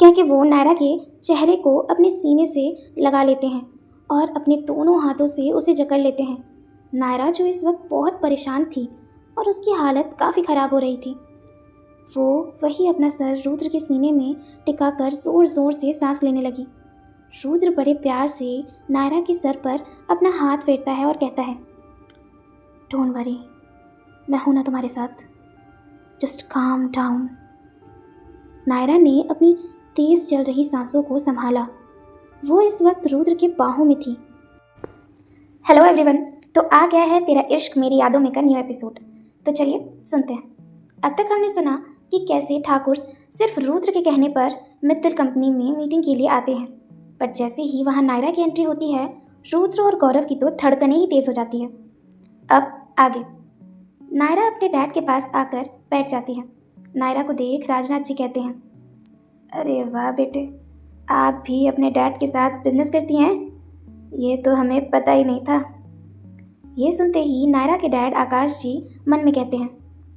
क्या कि वो नायरा के चेहरे को अपने सीने से लगा लेते हैं और अपने दोनों हाथों से उसे जकड़ लेते हैं। नायरा जो इस वक्त बहुत परेशान थी और उसकी हालत काफ़ी ख़राब हो रही थी, वो वही अपना सर रुद्र के सीने में टिकाकर ज़ोर ज़ोर से सांस लेने लगी। रुद्र बड़े प्यार से नायरा के सर पर अपना हाथ फेरता है और कहता है, डोंट वरी, मैं हूं ना तुम्हारे साथ, जस्ट काम डाउन। नायरा ने अपनी तेज चल रही सांसों को संभाला। वो इस वक्त रुद्र के बाहों में थी। हेलो एवरीवन, तो आ गया है तेरा इश्क मेरी यादों में का न्यू एपिसोड। तो चलिए सुनते हैं। अब तक हमने सुना कि कैसे ठाकुर सिर्फ रुद्र के कहने पर मित्तल कंपनी में मीटिंग के लिए आते हैं, पर जैसे ही वहाँ नायरा की एंट्री होती है, रुद्र और गौरव की तो धड़कनें ही तेज हो जाती है। अब आगे नायरा अपने डैड के पास आकर बैठ जाती है। नायरा को देख राजनाथ जी कहते हैं, अरे वाह बेटे, आप भी अपने डैड के साथ बिजनेस करती हैं, ये तो हमें पता ही नहीं था। ये सुनते ही नायरा के डैड आकाश जी मन में कहते हैं,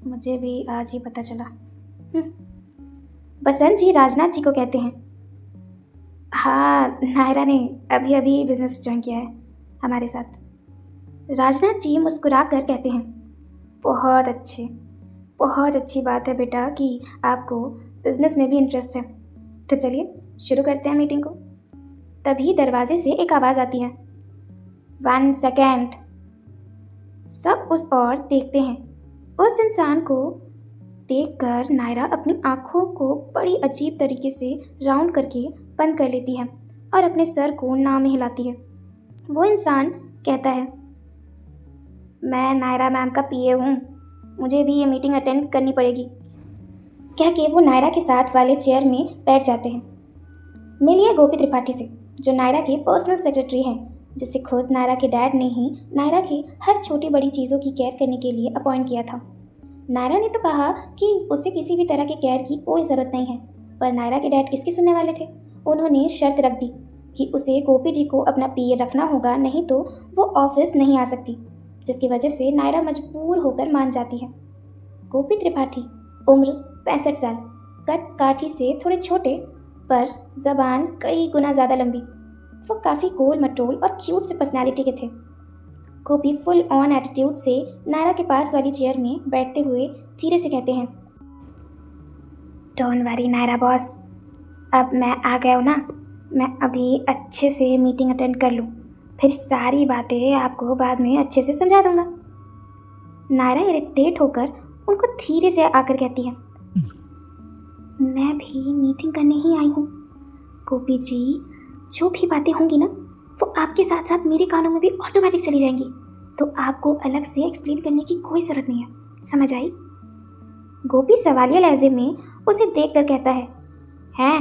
मुझे भी आज ही पता चला। बसंत जी राजनाथ जी को कहते हैं, हाँ, नायरा ने अभी अभी बिजनेस ज्वाइन किया है हमारे साथ। राजनाथ जी मुस्कुरा कर कहते हैं, बहुत अच्छी बात है बेटा कि आपको बिजनेस में भी इंटरेस्ट है। तो चलिए शुरू करते हैं मीटिंग को। तभी दरवाजे से एक आवाज़ आती है, 1 सेकेंड। सब उस ओर देखते हैं। उस इंसान को देखकर नायरा अपनी आंखों को बड़ी अजीब तरीके से राउंड करके बंद कर लेती है और अपने सर को ना में हिलाती है। वो इंसान कहता है, मैं नायरा मैम का पीए हूँ, मुझे भी ये मीटिंग अटेंड करनी पड़ेगी। कह के वो नायरा के साथ वाले चेयर में बैठ जाते हैं। मिलिए गोपी त्रिपाठी से, जो नायरा के पर्सनल सेक्रेटरी हैं, जिसे खुद नायरा के डैड ने ही नायरा की हर छोटी बड़ी चीज़ों की केयर करने के लिए अपॉइंट किया था। नायरा ने तो कहा कि उसे किसी भी तरह की केयर की कोई ज़रूरत नहीं है, पर नायरा के डैड किसकी सुनने वाले थे। उन्होंने शर्त रख दी कि उसे गोपी जी को अपना पीए रखना होगा, नहीं तो वो ऑफिस नहीं आ सकती, जिसकी वजह से नायरा मजबूर होकर मान जाती है। गोपी त्रिपाठी, उम्र 65 साल, कद काठी से थोड़े छोटे पर ज़बान कई गुना ज़्यादा लंबी। वो काफ़ी गोल मटोल और क्यूट से पर्सनैलिटी के थे। गोपी फुल ऑन एटीट्यूड से नायरा के पास वाली चेयर में बैठते हुए धीरे से कहते हैं, डोंट वरी नायरा बॉस, अब मैं आ गया हूँ ना, मैं अभी अच्छे से मीटिंग अटेंड कर लूँ, फिर सारी बातें आपको बाद में अच्छे से समझा दूँगा। नायरा इरिटेट होकर उनको धीरे से आकर कहती है, मैं भी मीटिंग करने ही आई हूँ। गोपी जी, जो भी बातें होंगी ना, वो आपके साथ साथ मेरे कानों में भी ऑटोमेटिक चली जाएंगी, तो आपको अलग से एक्सप्लेन करने की कोई ज़रूरत नहीं है, समझ आई? गोपी सवालिया लहजे में उसे देखकर कहता है, हैं?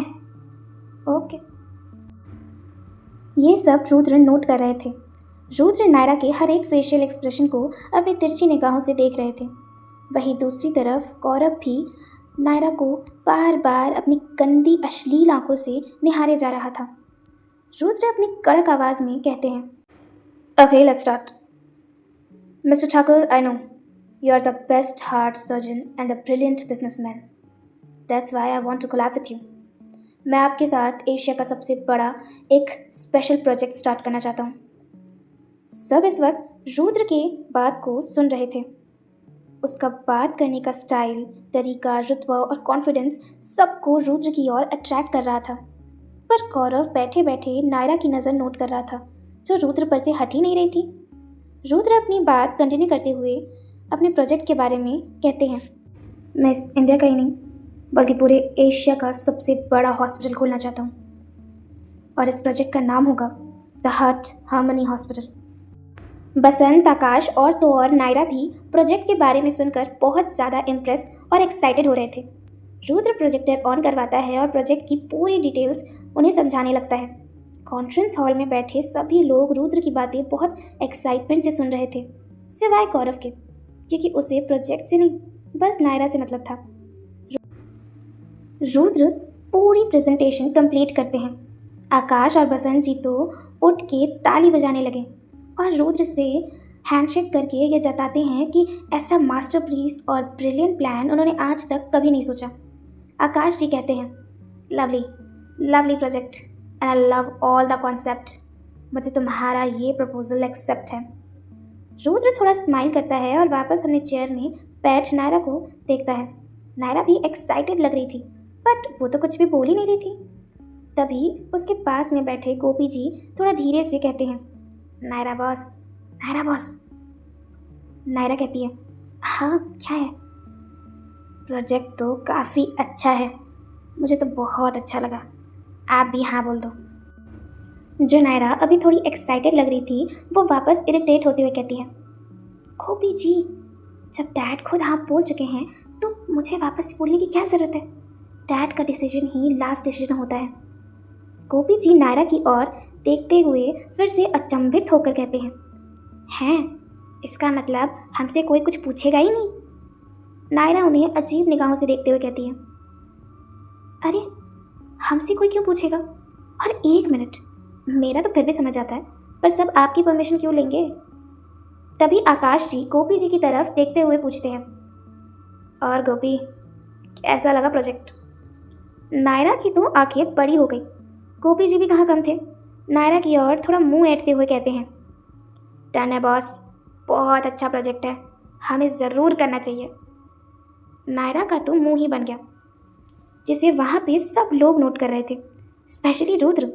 ओके। ये सब रुद्र नोट कर रहे थे। रुद्र नायरा के हर एक फेशियल एक्सप्रेशन को अपनी तिरछी निगाहों से देख रहे थे। वहीं दूसरी तरफ गौरव भी नायरा को बार बार अपनी गंदी अश्लील आंखों से निहारे जा रहा था। रुद्र अपनी कड़क आवाज़ में कहते हैं, okay let's start. Mister Thakur, I know you are the best heart surgeon and the brilliant businessman, that's why I want to collab with you. मैं आपके साथ एशिया का सबसे बड़ा एक स्पेशल प्रोजेक्ट स्टार्ट करना चाहता हूँ। सब इस वक्त रुद्र की बात को सुन रहे थे। उसका बात करने का स्टाइल, तरीका, रुतबा और कॉन्फिडेंस सबको रुद्र की ओर अट्रैक्ट कर रहा था। पर गौरव बैठे बैठे नायरा की नज़र नोट कर रहा था, जो रुद्र पर से हट ही नहीं रही थी। रुद्र अपनी बात कंटिन्यू करते हुए अपने प्रोजेक्ट के बारे में कहते हैं, मैं इस इंडिया का ही नहीं बल्कि पूरे एशिया का सबसे बड़ा हॉस्पिटल खोलना चाहता हूँ, और इस प्रोजेक्ट का नाम होगा द हार्ट हार्मनी हॉस्पिटल। बसंत, आकाश और तो और नायरा भी प्रोजेक्ट के बारे में सुनकर बहुत ज़्यादा इम्प्रेस और एक्साइटेड हो रहे थे। रुद्र प्रोजेक्टर ऑन करवाता है और प्रोजेक्ट की पूरी डिटेल्स उन्हें समझाने लगता है। कॉन्फ्रेंस हॉल में बैठे सभी लोग रुद्र की बातें बहुत एक्साइटमेंट से सुन रहे थे, सिवाय गौरव के, क्योंकि उसे प्रोजेक्ट से नहीं बस नायरा से मतलब था। रुद्र पूरी प्रेजेंटेशन कंप्लीट करते हैं। आकाश और बसंत जी तो उठ के ताली बजाने लगे और रुद्र से हैंडशेक करके ये जताते हैं कि ऐसा मास्टरपीस और ब्रिलियंट प्लान उन्होंने आज तक कभी नहीं सोचा। आकाश जी कहते हैं, lovely, lovely project and I love all the concept. मुझे तुम्हारा ये प्रपोजल एक्सेप्ट है। रुद्र थोड़ा स्माइल करता है और वापस अपने चेयर में बैठ नायरा को देखता है। नायरा भी एक्साइटेड लग रही थी, बट वो तो कुछ भी बोल ही नहीं रही थी। तभी उसके पास में बैठे गोपी जी थोड़ा धीरे से कहते हैं, नायरा बॉस, नायरा बॉस। नायरा कहती है, हाँ क्या है? प्रोजेक्ट तो काफ़ी अच्छा है, मुझे तो बहुत अच्छा लगा, आप भी हाँ बोल दो। जो नायरा अभी थोड़ी एक्साइटेड लग रही थी वो वापस इरिटेट होते हुए कहती है, गोपी जी, जब डैड खुद हाँ बोल चुके हैं तो मुझे वापस से बोलने की क्या ज़रूरत है? डैड का डिसीजन ही लास्ट डिसीजन होता है। गोपी जी नायरा की ओर देखते हुए फिर से अचंभित होकर कहते हैं, इसका मतलब हमसे कोई कुछ पूछेगा ही नहीं? नायरा उन्हें अजीब निगाहों से देखते हुए कहती है, अरे हमसे कोई क्यों पूछेगा? और एक मिनट, मेरा तो फिर भी समझ आता है, पर सब आपकी परमिशन क्यों लेंगे? तभी आकाश जी गोपी जी की तरफ देखते हुए पूछते हैं, और गोपी, कैसा लगा प्रोजेक्ट? नायरा की तो आंखें बड़ी हो गई। गोपी जी भी कहाँ कम थे। नायरा की ओर थोड़ा मुंह ऐंठते हुए कहते हैं, डन है बॉस, बहुत अच्छा प्रोजेक्ट है, हमें ज़रूर करना चाहिए। नायरा का तो मुंह ही बन गया, जिसे वहाँ पे सब लोग नोट कर रहे थे, स्पेशली रुद्र।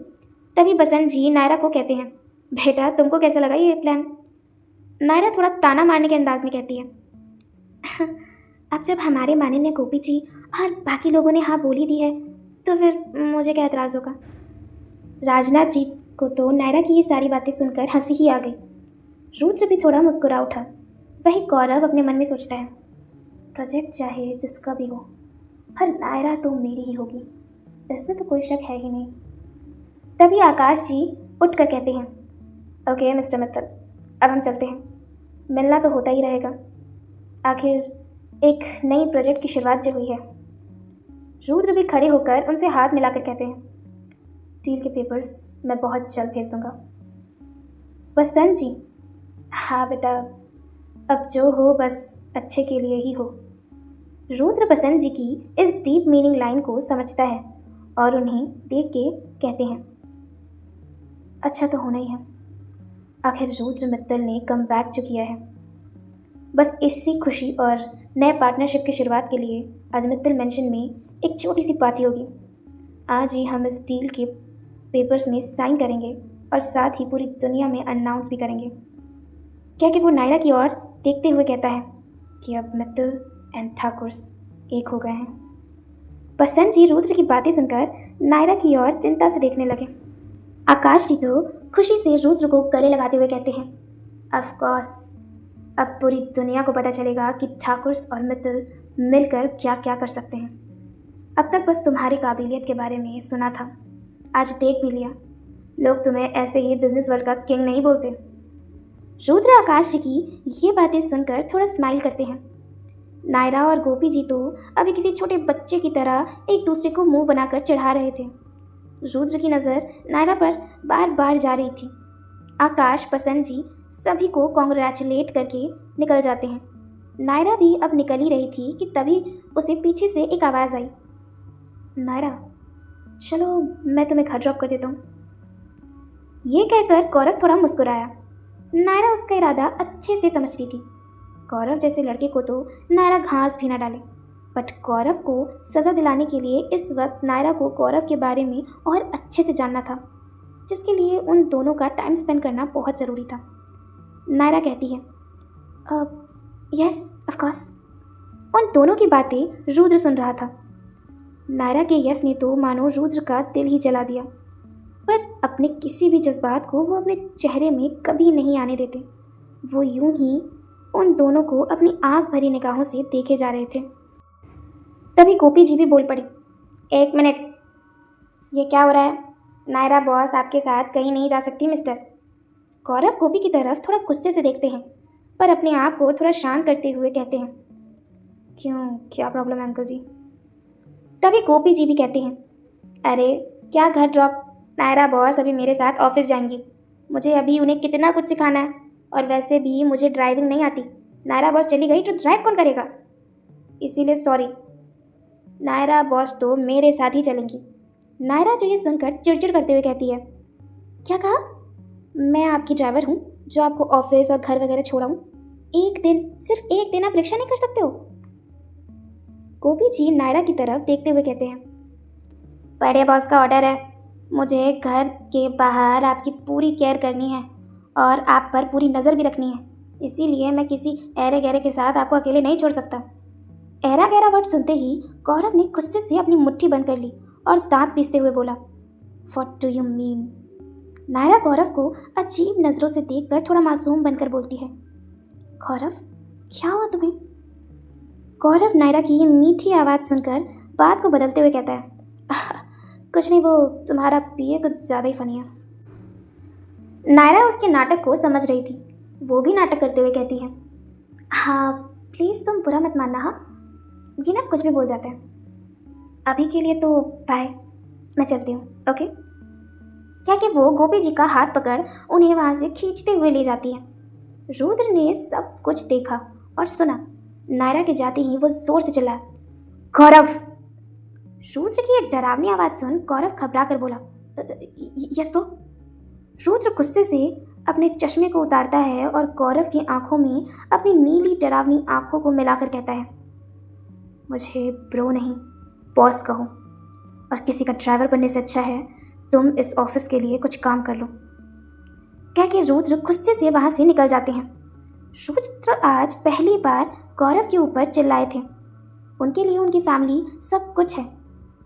तभी बसंत जी नायरा को कहते हैं, बेटा तुमको कैसा लगा ये प्लान? नायरा थोड़ा ताना मारने के अंदाज में कहती है, अब जब हमारे माननीय गोपी जी और बाकी लोगों ने हाँ बोल ही दी है तो फिर मुझे क्या एतराज़ होगा। राजनाथ जी को तो नायरा की ये सारी बातें सुनकर हंसी ही आ गई। रुद्र भी थोड़ा मुस्कुरा उठा। वही गौरव अपने मन में सोचता है, प्रोजेक्ट चाहे जिसका भी हो, पर नायरा तो मेरी ही होगी, इसमें तो कोई शक है ही नहीं। तभी आकाश जी उठकर कहते हैं, ओके मिस्टर मित्तल, अब हम चलते हैं, मिलना तो होता ही रहेगा, आखिर एक नई प्रोजेक्ट की शुरुआत जो हुई है। रुद्र भी खड़े होकर उनसे हाथ मिलाकर कहते हैं, डील के पेपर्स मैं बहुत जल्द भेज दूंगा। बसंत जी, हाँ बेटा, अब जो हो बस अच्छे के लिए ही हो। रुद्र बसंत जी की इस डीप मीनिंग लाइन को समझता है और उन्हें देख के कहते हैं, अच्छा तो होना ही है, आखिर रुद्र मित्तल ने कम बैक जो किया है। बस इसी खुशी और नए पार्टनरशिप की शुरुआत के लिए आज मित्तल मेंशन में एक छोटी सी पार्टी होगी। आज ही हम इस डील के पेपर्स में साइन करेंगे और साथ ही पूरी दुनिया में अनाउंस भी करेंगे। क्या कि वो नायरा की ओर देखते हुए कहता है कि अब मित्तल एंड ठाकुर्स एक हो गए हैं। बसंत जी रुद्र की बातें सुनकर नायरा की ओर चिंता से देखने लगे। आकाश जी तो खुशी से रुद्र को गले लगाते हुए कहते हैं, ऑफ कोर्स, अब पूरी दुनिया को पता चलेगा कि ठाकुर्स और मित्तल मिलकर क्या क्या कर सकते हैं। अब तक बस तुम्हारी काबिलियत के बारे में सुना था, आज देख भी लिया। लोग तुम्हें ऐसे ही बिजनेस वर्ल्ड का किंग नहीं बोलते। रुद्र आकाश जी की ये बातें सुनकर थोड़ा स्माइल करते हैं। नायरा और गोपी जी तो अभी किसी छोटे बच्चे की तरह एक दूसरे को मुंह बनाकर चढ़ा रहे थे। रुद्र की नज़र नायरा पर बार बार जा रही थी। आकाश, बसंत जी सभी को कॉन्ग्रेचुलेट करके निकल जाते हैं। नायरा भी अब निकल ही रही थी कि तभी उसे पीछे से एक आवाज़ आई, नायरा चलो मैं तुम्हें घर ड्रॉप कर देता हूँ। ये कहकर गौरव थोड़ा मुस्कुराया। नायरा उसका इरादा अच्छे से समझती थी। गौरव जैसे लड़के को तो नायरा घास भी ना डाले, बट गौरव को सज़ा दिलाने के लिए इस वक्त नायरा को गौरव के बारे में और अच्छे से जानना था, जिसके लिए उन दोनों का टाइम स्पेंड करना बहुत ज़रूरी था। नायरा कहती है, यस ऑफ कोर्स। उन दोनों की बातें रुद्र सुन रहा था। नायरा के यस ने तो मानो रुद्र का दिल ही जला दिया, पर अपने किसी भी जज्बात को वो अपने चेहरे में कभी नहीं आने देते। वो यूं ही उन दोनों को अपनी आंख भरी निगाहों से देखे जा रहे थे। तभी गोपी जी भी बोल पड़ी, एक मिनट, ये क्या हो रहा है? नायरा बॉस आपके साथ कहीं नहीं जा सकती मिस्टर। गौरव गोपी की तरफ थोड़ा गुस्से से देखते हैं, पर अपने आप को थोड़ा शांत करते हुए कहते हैं, क्यों, क्या प्रॉब्लम है अंकल जी? तभी गोपी जी भी कहते हैं, अरे क्या घर ड्रॉप, नायरा बॉस अभी मेरे साथ ऑफिस जाएंगी, मुझे अभी उन्हें कितना कुछ सिखाना है, और वैसे भी मुझे ड्राइविंग नहीं आती। नायरा बॉस चली गई तो ड्राइव कौन करेगा? इसीलिए सॉरी, नायरा बॉस तो मेरे साथ ही चलेंगी। नायरा जो ये सुनकर चिड़चिड़ करते हुए कहती है, क्या कहा? मैं आपकी ड्राइवर हूँ जो आपको ऑफिस और घर वगैरह छोड़ाऊँ? एक दिन, सिर्फ एक दिन आप रिक्शा नहीं कर सकते हो? गोपी जी नायरा की तरफ देखते हुए कहते हैं, बड़े बॉस का ऑर्डर है, मुझे घर के बाहर आपकी पूरी केयर करनी है और आप पर पूरी नज़र भी रखनी है, इसीलिए मैं किसी ऐरे गहरे के साथ आपको अकेले नहीं छोड़ सकता। ऐरा गहरा वर्ड सुनते ही गौरव ने गुस्से से अपनी मुट्ठी बंद कर ली और दांत पीसते हुए बोला, what do you mean? Naira Gaurav को अजीब नज़रों से देखकर थोड़ा मासूम बनकर बोलती है, गौरव क्या हुआ तुम्हें? गौरव नायरा की मीठी आवाज़ सुनकर बात को बदलते हुए कहता है, कुछ नहीं, वो तुम्हारा पीए कुछ ज़्यादा ही फनी है। नायरा उसके नाटक को समझ रही थी। वो भी नाटक करते हुए कहती है, हाँ प्लीज़ तुम बुरा मत मानना। हाँ, ये ना कुछ भी बोल जाता है। अभी के लिए तो बाय, मैं चलती हूँ, ओके? क्या कि वो गोपी जी का हाथ पकड़ उन्हें वहाँ से खींचते हुए ले जाती है। रुद्र ने सब कुछ देखा और सुना। नायरा के जाते ही वो जोर से चिल्लाया, गौरव! रुद्र की एक डरावनी आवाज़ सुन गौरव घबरा कर बोला, यस ब्रो। रुद्र गुस्से से अपने चश्मे को उतारता है और गौरव की आंखों में अपनी नीली डरावनी आंखों को मिलाकर कहता है, मुझे ब्रो नहीं बॉस कहो, और किसी का ड्राइवर बनने से अच्छा है तुम इस ऑफिस के लिए कुछ काम कर लो। कह के रुद्र गुस्से से वहाँ से निकल जाते हैं। रुद्र आज पहली बार गौरव के ऊपर चिल्लाए थे। उनके लिए उनकी फैमिली सब कुछ है।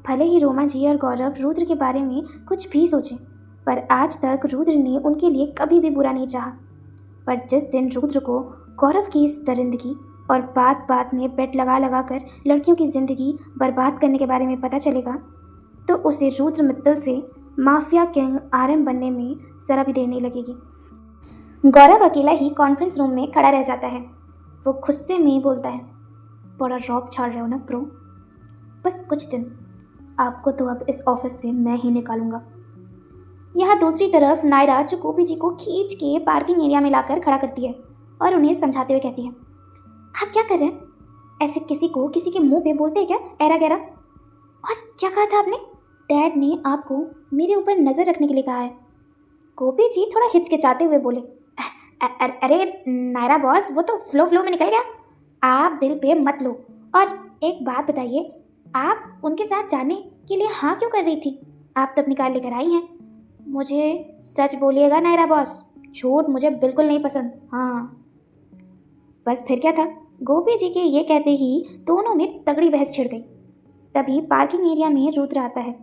भले ही रोमा जी और गौरव रुद्र के बारे में कुछ भी सोचें, पर आज तक रुद्र ने उनके लिए कभी भी बुरा नहीं चाहा। पर जिस दिन रुद्र को गौरव की इस दरिंदगी और बात बात में बेट लगा लगा कर लड़कियों की ज़िंदगी बर्बाद करने के बारे में पता चलेगा, तो उसे रुद्र मित्तल से माफिया किंग आरएम बनने में ज़रा भी देर नहीं लगेगी। गौरव अकेला ही कॉन्फ्रेंस रूम में खड़ा रह जाता है। वो गुस्से में बोलता है, बड़ा रौब छाड़ रहे हो ना प्रो, बस कुछ दिन, आपको तो अब इस ऑफिस से मैं ही निकालूंगा। यहाँ दूसरी तरफ नायरा जो गोपी जी को खींच के पार्किंग एरिया में लाकर खड़ा करती है और उन्हें समझाते हुए कहती है, आप क्या कर रहे हैं? ऐसे किसी को किसी के मुंह पे बोलते हैं क्या ऐरा गैरा? और क्या कहा था आपने? डैड ने आपको मेरे ऊपर नज़र रखने के लिए कहा है। गोपी जी थोड़ा हिचकिचाते हुए बोले, अरे नायरा बॉस, वो तो फ्लो में निकल गया, आप दिल पे मत लो। और एक बात बताइए, आप उनके साथ जाने के लिए हाँ क्यों कर रही थी? आप तो अपनी कार लेकर आई हैं। मुझे सच बोलिएगा नायरा बॉस, झूठ मुझे बिल्कुल नहीं पसंद। हाँ बस फिर क्या था? गोपी जी के ये कहते ही दोनों में तगड़ी बहस छिड़ गई। तभी पार्किंग एरिया में रुद्र आता है।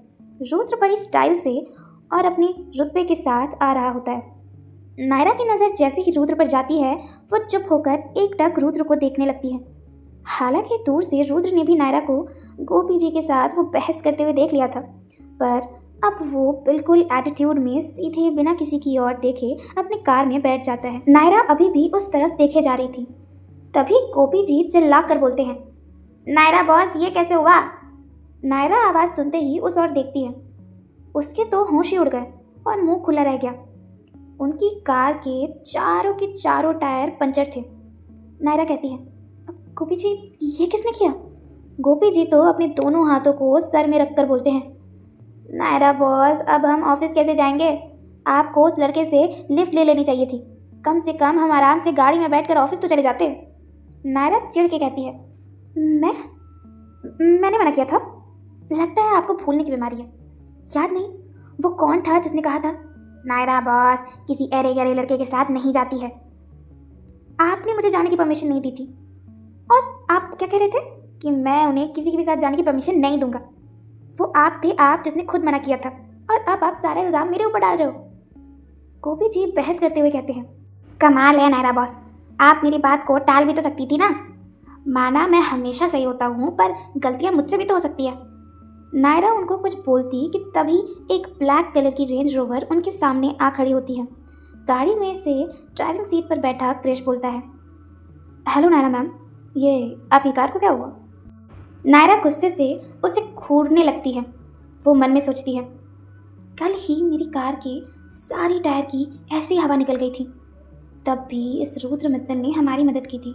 रुद्र बड़ी स्टाइल से और अपने रुतबे के साथ आ रहा होता है। नायरा की नज़र जैसे ही रुद्र पर जाती है, वो चुप होकर एकटक रुद्र को देखने लगती है। हालांकि दूर से रुद्र ने भी नायरा को गोपी जी के साथ वो बहस करते हुए देख लिया था, पर अब वो बिल्कुल एटीट्यूड में सीधे बिना किसी की ओर देखे अपनी कार में बैठ जाता है। नायरा अभी भी उस तरफ देखे जा रही थी। तभी गोपी जी चिल्ला कर बोलते हैं, नायरा बॉस, ये कैसे हुआ? नायरा आवाज़ सुनते ही उस ओर देखती है। उसके तो होश ही उड़ गए और मुंह खुला रह गया। उनकी कार के चारों टायर पंचर थे। नायरा कहती है, गोपी जी ये किसने किया? गोपी जी तो अपने दोनों हाथों को सर में रखकर बोलते हैं, नायरा बॉस, अब हम ऑफिस कैसे जाएंगे? आपको उस लड़के से लिफ्ट ले लेनी चाहिए थी। कम से कम हम आराम से गाड़ी में बैठकर ऑफिस तो चले जाते। नायरा चिढ़ के कहती है, मैंने मना किया था? लगता है आपको भूलने की बीमारी है। याद नहीं वो कौन था जिसने कहा था नायरा बॉस किसी ऐरे गहरे लड़के के साथ नहीं जाती है? आपने मुझे जाने की परमिशन नहीं दी थी। और आप क्या कह रहे थे कि मैं उन्हें किसी के भी साथ जाने की परमिशन नहीं दूंगा? वो आप थे, आप जिसने खुद मना किया था, और अब आप सारा इल्ज़ाम मेरे ऊपर डाल रहे हो। गोपी जी बहस करते हुए कहते हैं, कमाल है नायरा बॉस, आप मेरी बात को टाल भी तो सकती थी ना। माना मैं हमेशा सही होता हूँ, पर गलतियाँ मुझसे भी तो हो सकती है। नायरा उनको कुछ बोलती कि तभी एक ब्लैक कलर की रेंज रोवर उनके सामने आ खड़ी होती है। गाड़ी में से ड्राइविंग सीट पर बैठा क्रिश बोलता है, हेलो नायरा मैम, ये आपकी कार को क्या हुआ? नायरा गुस्से से उसे घूरने लगती है। वो मन में सोचती है, कल ही मेरी कार के सारी टायर की ऐसी हवा निकल गई थी, तब भी इस रुद्र मित्तल ने हमारी मदद की थी,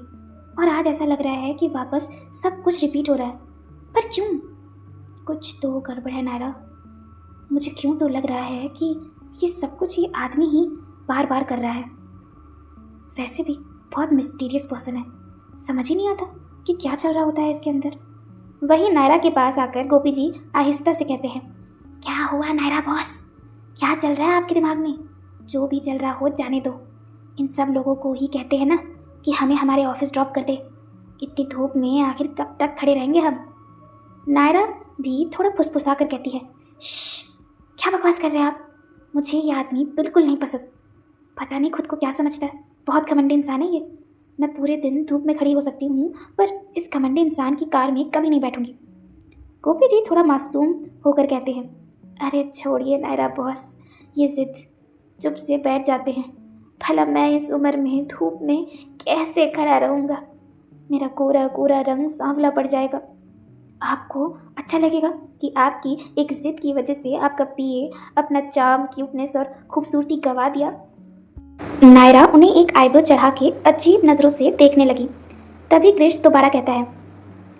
और आज ऐसा लग रहा है कि वापस सब कुछ रिपीट हो रहा है। पर क्यों? कुछ तो गड़बड़ है नायरा। मुझे क्यों तो लग रहा है कि ये सब कुछ ये आदमी ही बार बार कर रहा है। वैसे भी बहुत मिस्टीरियस पर्सन है, समझ ही नहीं आता कि क्या चल रहा होता है इसके अंदर। वही नायरा के पास आकर गोपी जी आहिस्ता से कहते हैं, क्या हुआ नायरा बॉस, क्या चल रहा है आपके दिमाग में? जो भी चल रहा हो जाने दो। इन सब लोगों को ही कहते हैं ना कि हमें हमारे ऑफिस ड्रॉप कर दे। इतनी धूप में आखिर कब तक खड़े रहेंगे हम? नायरा भी थोड़ा फुसफुसा कर कहती है, श्श, क्या बकवास कर रहे हैं आप? मुझे ये आदमी बिल्कुल नहीं पसंद। पता नहीं खुद को क्या समझता है, बहुत घमंडी इंसान है ये। मैं पूरे दिन धूप में खड़ी हो सकती हूँ, पर इस घमंडी इंसान की कार में कभी नहीं बैठूंगी। गोपी जी थोड़ा मासूम होकर कहते हैं, अरे छोड़िए नायरा बॉस, ये जिद, चुप से बैठ जाते हैं। भला मैं इस उम्र में धूप में कैसे खड़ा रहूँगा? मेरा कोरा कोरा रंग सांवला पड़ जाएगा। आपको अच्छा लगेगा कि आपकी एक जिद की वजह से आपका पीए अपना चार्म, क्यूटनेस और खूबसूरती गंवा दिया? नायरा उन्हें एक आईब्रो चढ़ा के अजीब नज़रों से देखने लगी। तभी क्रिश दोबारा कहता है,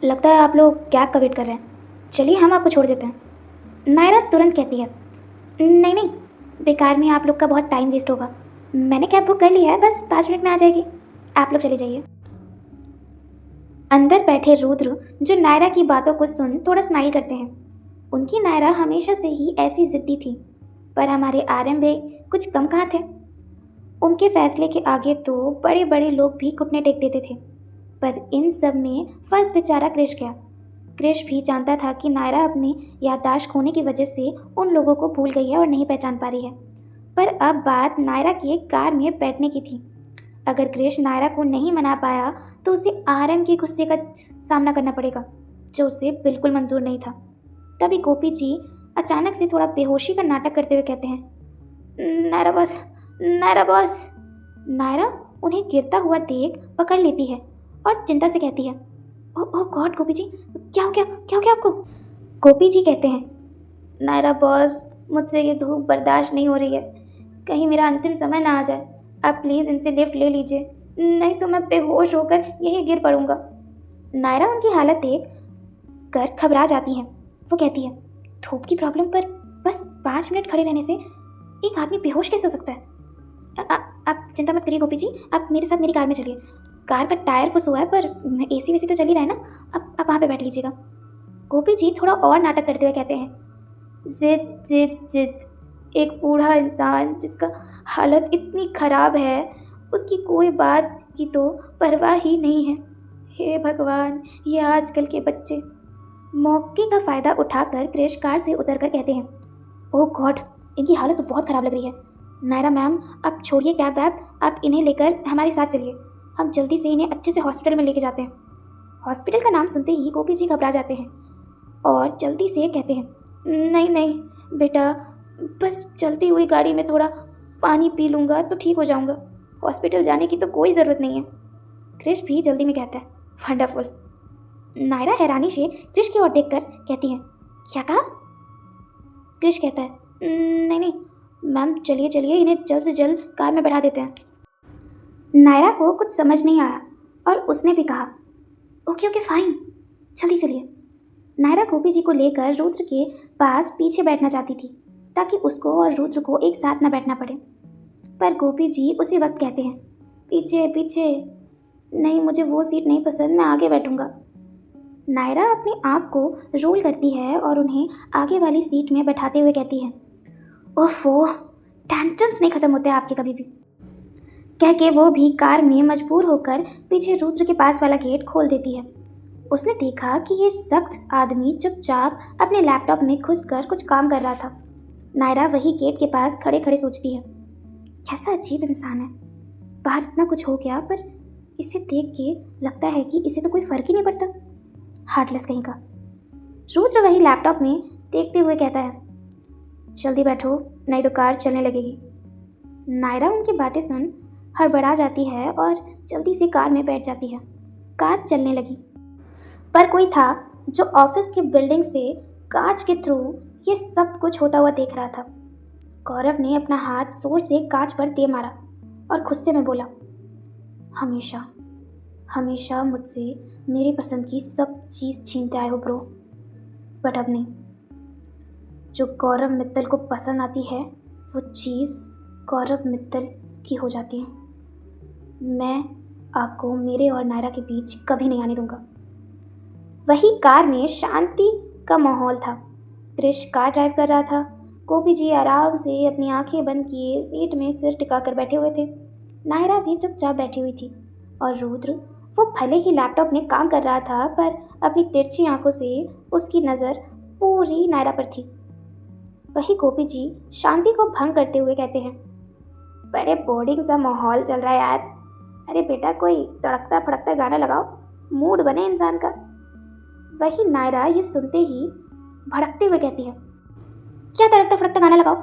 लगता है आप लोग कैब का वेट कर रहे हैं, चलिए हम आपको छोड़ देते हैं। नायरा तुरंत कहती है, नहीं नहीं, बेकार में आप लोग का बहुत टाइम वेस्ट होगा। मैंने कैब बुक कर लिया है, बस 5 मिनट में आ जाएगी, आप लोग चले जाइए। अंदर बैठे रुद्र जो नायरा की बातों को सुन थोड़ा स्माइल करते हैं। उनकी नायरा हमेशा से ही ऐसी जिद्दी थी, पर हमारे आरएम भी कुछ कम कहाँ थे। उनके फैसले के आगे तो बड़े बड़े लोग भी घुटने टेक देते थे, पर इन सब में फंस बेचारा क्रिश गया। क्रिश भी जानता था कि नायरा अपनी याददाश्त खोने की वजह से उन लोगों को भूल गई है और नहीं पहचान पा रही है। पर अब बात नायरा की एक कार में बैठने की थी। अगर क्रिश नायरा को नहीं मना पाया तो उसे आरएम के गुस्से का सामना करना पड़ेगा, जो उसे बिल्कुल मंजूर नहीं था। तभी गोपी जी अचानक से थोड़ा बेहोशी का नाटक करते हुए कहते हैं, नायरा बॉस, नायरा बॉस। नायरा उन्हें गिरता हुआ देख पकड़ लेती है और चिंता से कहती है, ओह गॉड गोपी जी, क्या हो गया आपको? गोपी जी कहते हैं, नायरा बॉस, मुझसे ये धूप बर्दाश्त नहीं हो रही है, कहीं मेरा अंतिम समय ना आ जाए। आप प्लीज़ इनसे लिफ्ट ले लीजिए, नहीं तो मैं बेहोश होकर यहीं गिर पड़ूंगा। नायरा उनकी हालत देख कर घबरा जाती हैं। वो कहती है, धूप की प्रॉब्लम पर बस 5 मिनट खड़े रहने से एक आदमी बेहोश कैसे हो सकता है? आप चिंता मत करिए गोपी जी, आप मेरे साथ मेरी कार में चलिए। कार का टायर फुस हुआ है, पर एसी वेसी तो चल ही रहा है ना, आप वहाँ पे बैठ लीजिएगा। गोपी जी थोड़ा और नाटक करते हुए कहते हैं, जिद जिद जिद, एक बूढ़ा इंसान जिसका हालत इतनी ख़राब है, उसकी कोई बात की तो परवाह ही नहीं है। हे भगवान, ये आजकल के बच्चे। मौके का फ़ायदा उठाकर क्रिश कार से उतरकर कहते हैं, ओह गॉड, इनकी हालत तो बहुत ख़राब लग रही है। नायरा मैम, आप छोड़िए कैब वैब, आप इन्हें लेकर हमारे साथ चलिए, हम जल्दी से इन्हें अच्छे से हॉस्पिटल में लेके जाते हैं। हॉस्पिटल का नाम सुनते ही गोपी जी घबरा जाते हैं और जल्दी से कहते हैं, नहीं नहीं बेटा, बस चलती हुई गाड़ी में थोड़ा पानी पी लूँगा तो ठीक हो जाऊँगा, हॉस्पिटल जाने की तो कोई ज़रूरत नहीं है। क्रिश भी जल्दी में कहता है, वंडरफुल। नायरा हैरानी से क्रिश की ओर देखकर कहती है, क्या कहा? क्रिश कहता है, नहीं नहीं मैम, चलिए चलिए, इन्हें जल्द से जल्द कार में बैठा देते हैं। नायरा को कुछ समझ नहीं आया और उसने भी कहा, ओके फाइन, जल्दी चलिए। नायरा गोपी जी को लेकर रुद्र के पास पीछे बैठना चाहती थी, ताकि उसको और रुद्र को एक साथ न बैठना पड़े। पर गोपी जी उसी वक्त कहते हैं, पीछे पीछे, नहीं मुझे वो सीट नहीं पसंद, मैं आगे बैठूंगा। नायरा अपनी आँख को रोल करती है और उन्हें आगे वाली सीट में बैठाते हुए कहती है, ओफो, टेंट्रम्स नहीं ख़त्म होते आपके कभी भी। कह के वो भी कार में मजबूर होकर पीछे रुद्र के पास वाला गेट खोल देती है। उसने देखा कि ये सख्त आदमी चुपचाप अपने लैपटॉप में घुसकर कुछ काम कर रहा था। नायरा वही गेट के पास खड़े खड़े सोचती है, कैसा अजीब इंसान है, बाहर इतना कुछ हो गया पर इसे देख के लगता है कि इसे तो कोई फ़र्क ही नहीं पड़ता, हार्टलेस कहीं का। रुद्र वही लैपटॉप में देखते हुए कहता है, जल्दी बैठो नहीं तो कार चलने लगेगी। नायरा उनकी बातें सुन हड़बड़ा जाती है और जल्दी से कार में बैठ जाती है। कार चलने लगी, पर कोई था जो ऑफिस की बिल्डिंग से कांच के थ्रू ये सब कुछ होता हुआ देख रहा था। गौरव ने अपना हाथ जोर से कांच पर दे मारा और गुस्से में बोला, हमेशा हमेशा मुझसे मेरी पसंद की सब चीज़ छीनते आए हो ब्रो, बट अब नहीं। जो गौरव मित्तल को पसंद आती है वो चीज़ गौरव मित्तल की हो जाती है। मैं आपको मेरे और नायरा के बीच कभी नहीं आने दूंगा। वही कार में शांति का माहौल था। क्रिश कार ड्राइव कर रहा था। गोपी जी आराम से अपनी आंखें बंद किए सीट में सिर टिकाकर बैठे हुए थे। नायरा भी चुपचाप बैठी हुई थी और रुद्र, वो भले ही लैपटॉप में काम कर रहा था पर अपनी तिरछी आंखों से उसकी नज़र पूरी नायरा पर थी। वही गोपी जी शांति को भंग करते हुए कहते हैं, बड़े बोर्डिंग सा माहौल चल रहा है यार। अरे बेटा कोई तड़कता फड़कता गाना लगाओ, मूड बने इंसान का। वही नायरा ये सुनते ही भड़कते हुए कहती है, क्या तड़कता फड़कता गाना लगाओ?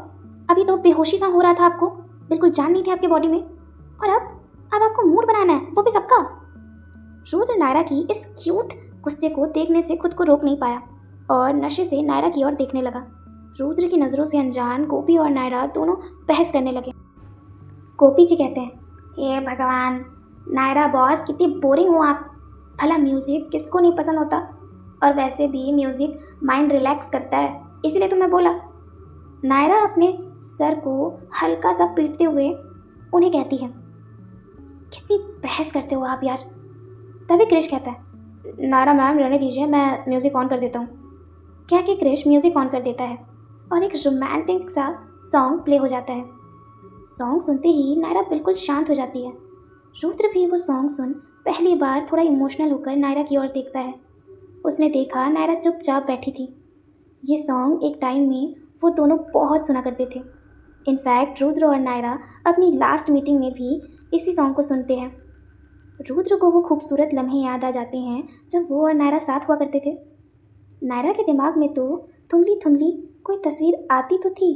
अभी तो बेहोशी सा हो रहा था आपको, बिल्कुल जान नहीं थी आपके बॉडी में, और अब आपको मूड बनाना है, वो भी सबका। रुद्र नायरा की इस क्यूट गुस्से को देखने से खुद को रोक नहीं पाया और नशे से नायरा की ओर देखने लगा। रुद्र की नज़रों से अनजान गोपी और नायरा दोनों बहस करने लगे। गोपी जी कहते हैं, हे भगवान, नायरा बॉस कितनी बोरिंग हो आप। भला म्यूज़िक किसको नहीं पसंद होता, और वैसे भी म्यूज़िक माइंड रिलैक्स करता है, इसीलिए तो मैं बोला। नायरा अपने सर को हल्का सा पीटते हुए उन्हें कहती है, कितनी बहस करते हो आप यार। तभी क्रिश कहता है, नायरा मैम रहने दीजिए, मैं म्यूज़िक ऑन कर देता हूँ। कह के क्रिश म्यूज़िक ऑन कर देता है और एक रोमांटिक सा सॉन्ग प्ले हो जाता है। सॉन्ग सुनते ही नायरा बिल्कुल शांत हो जाती है। रुद्र भी वो सॉन्ग सुन पहली बार थोड़ा इमोशनल होकर नायरा की ओर देखता है। उसने देखा नायरा चुपचाप बैठी थी। ये सॉन्ग एक टाइम में वो दोनों बहुत सुना करते थे। इनफैक्ट रुद्र और नायरा अपनी लास्ट मीटिंग में भी इसी सॉन्ग को सुनते हैं। रुद्र को वो खूबसूरत लम्हे याद आ जाते हैं जब वो और नायरा साथ हुआ करते थे। नायरा के दिमाग में तो धुंधली धुंधली कोई तस्वीर आती तो थी,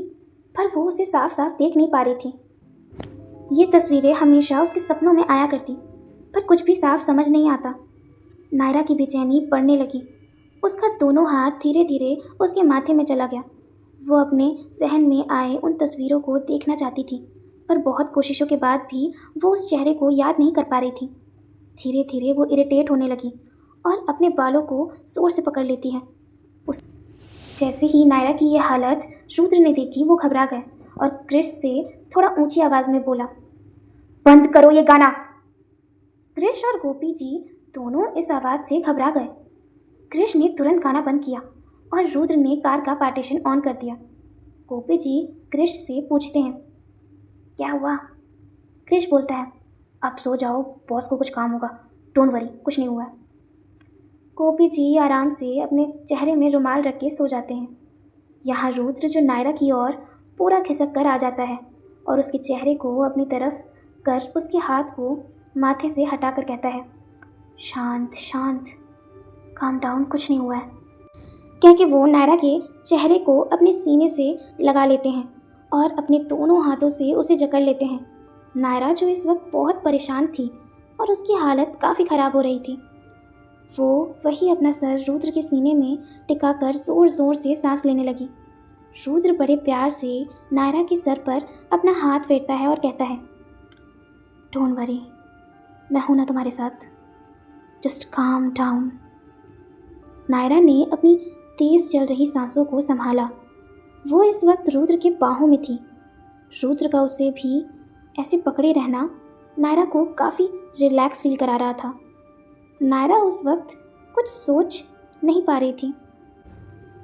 पर वो उसे साफ साफ देख नहीं पा रही थी। ये तस्वीरें हमेशा उसके सपनों में आया करती, पर कुछ भी साफ समझ नहीं आता। नायरा की बेचैनी बढ़ने लगी। उसका दोनों हाथ धीरे धीरे उसके माथे में चला गया। वो अपने जहन में आए उन तस्वीरों को देखना चाहती थी, पर बहुत कोशिशों के बाद भी वो उस चेहरे को याद नहीं कर पा रही थी। धीरे धीरे वो इरिटेट होने लगी और अपने बालों को जोर से पकड़ लेती है। उस जैसे ही नायरा की ये हालत रुद्र ने देखी, वो घबरा गए और क्रिश से थोड़ा ऊंची आवाज़ में बोला, बंद करो ये गाना। क्रिश और गोपी जी दोनों इस आवाज़ से घबरा गए। क्रिश ने तुरंत गाना बंद किया और रुद्र ने कार का पार्टीशन ऑन कर दिया। गोपी जी क्रिश से पूछते हैं, क्या हुआ? क्रिश बोलता है, अब सो जाओ, बॉस को कुछ काम होगा, डोंट वरी, कुछ नहीं हुआ। गोपी जी आराम से अपने चेहरे में रुमाल रख के सो जाते हैं। यहाँ रुद्र जो नायरा की ओर पूरा खिसक कर आ जाता है और उसके चेहरे को अपनी तरफ कर उसके हाथ को माथे से हटाकर कहता है, शांत शांत, काम डाउन, कुछ नहीं हुआ है। क्योंकि वो नायरा के चेहरे को अपने सीने से लगा लेते हैं और अपने दोनों हाथों से उसे जकड़ लेते हैं। नायरा जो इस वक्त बहुत परेशान थी और उसकी हालत काफ़ी ख़राब हो रही थी, वो वही अपना सर रुद्र के सीने में टिकाकर ज़ोर ज़ोर से सांस लेने लगी। रुद्र बड़े प्यार से नायरा के सर पर अपना हाथ फेरता है और कहता है, डोंट वरी, मैं हूं ना तुम्हारे साथ, जस्ट काम डाउन। नायरा ने अपनी तेज़ चल रही सांसों को संभाला। वो इस वक्त रुद्र के बाहों में थी। रुद्र का उसे भी ऐसे पकड़े रहना नायरा को काफ़ी रिलैक्स फील करा रहा था। नायरा उस वक्त कुछ सोच नहीं पा रही थी।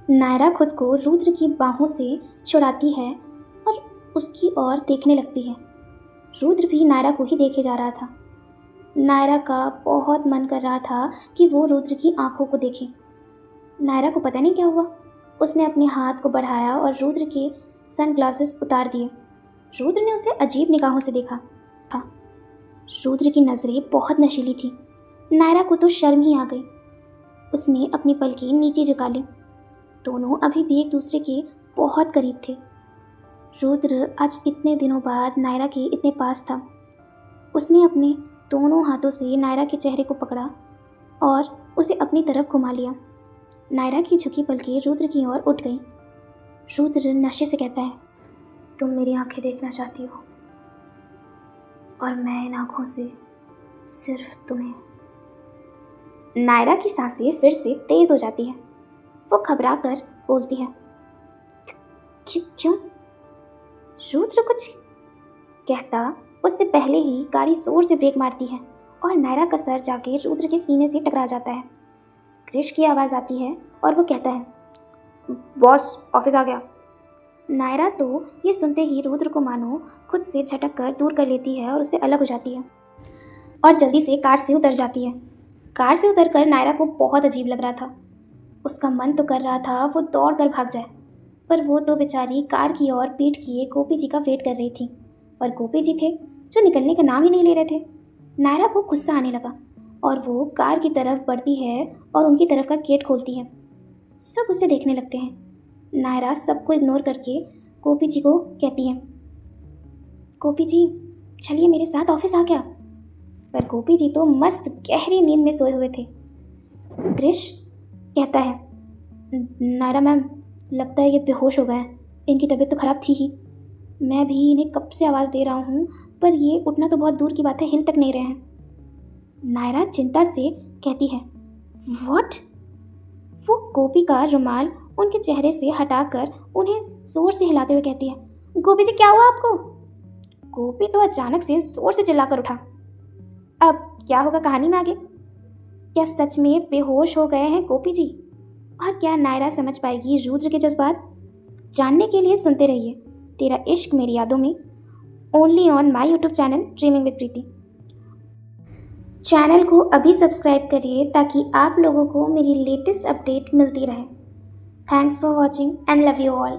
नायरा खुद को रुद्र की बाहों से छुड़ाती है और उसकी ओर देखने लगती है। रुद्र भी नायरा को ही देखे जा रहा था। नायरा का बहुत मन कर रहा था कि वो रुद्र की आंखों को देखे। नायरा को पता नहीं क्या हुआ, उसने अपने हाथ को बढ़ाया और रुद्र के सनग्लासेस उतार दिए। रुद्र ने उसे अजीब निगाहों से देखा था। रुद्र की नज़रें बहुत नशीली थी। नायरा को तो शर्म ही आ गई। उसने अपनी पलकें नीचे झुका ली। दोनों अभी भी एक दूसरे के बहुत करीब थे। रुद्र आज इतने दिनों बाद नायरा के इतने पास था। उसने अपने दोनों हाथों से नायरा के चेहरे को पकड़ा और उसे अपनी तरफ घुमा लिया। नायरा की झुकी पलकें रुद्र की ओर उठ गईं। रुद्र नशे से कहता है, तुम मेरी आंखें देखना चाहती हो और मैं इन आंखों से सिर्फ तुम्हें। नायरा की सांसें फिर से तेज हो जाती है। वो घबरा कर बोलती है, क्यों? रुद्र कुछ कहता उससे पहले ही गाड़ी जोर से ब्रेक मारती है और नायरा का सर जाके रुद्र के सीने से टकरा जाता है। क्रिश की आवाज़ आती है और वो कहता है, बॉस ऑफिस आ गया। नायरा तो ये सुनते ही रुद्र को मानो खुद से झटक कर दूर कर लेती है और उससे अलग हो जाती है और जल्दी से कार से उतर जाती है। कार से उतरकर नायरा को बहुत अजीब लग रहा था। उसका मन तो कर रहा था वो दौड़ कर भाग जाए, पर वो तो बेचारी कार की ओर पीठ किए गोपी जी का वेट कर रही थी और गोपी जी थे जो निकलने का नाम ही नहीं ले रहे थे। नायरा को गुस्सा आने लगा और वो कार की तरफ बढ़ती है और उनकी तरफ का गेट खोलती है। सब उसे देखने लगते हैं। नायरा सबको इग्नोर करके गोपी जी को कहती है, गोपी जी चलिए मेरे साथ ऑफिस आ गया। पर गोपी जी तो मस्त गहरी नींद में सोए हुए थे। क्रिश कहता है, नायरा मैम लगता है ये बेहोश हो गए हैं, इनकी तबीयत तो ख़राब थी ही। मैं भी इन्हें कब से आवाज़ दे रहा हूँ पर ये उठना तो बहुत दूर की बात है, हिल तक नहीं रहे हैं। नायरा चिंता से कहती है, व्हाट? वो गोपी का रुमाल उनके चेहरे से हटाकर उन्हें जोर से हिलाते हुए कहती है, गोपी जी क्या हुआ आपको? गोपी तो अचानक से जोर से चिल्लाकर उठा। अब क्या होगा कहानी में आगे? क्या सच में बेहोश हो गए हैं गोपी जी? और क्या नायरा समझ पाएगी रुद्र के जज्बात? जानने के लिए सुनते रहिए तेरा इश्क मेरी यादों में, only on my YouTube channel dreaming with Preeti. Channel को अभी सब्सक्राइब करिए ताकि आप लोगों को मेरी लेटेस्ट अपडेट मिलती रहे। Thanks for watching and love you all.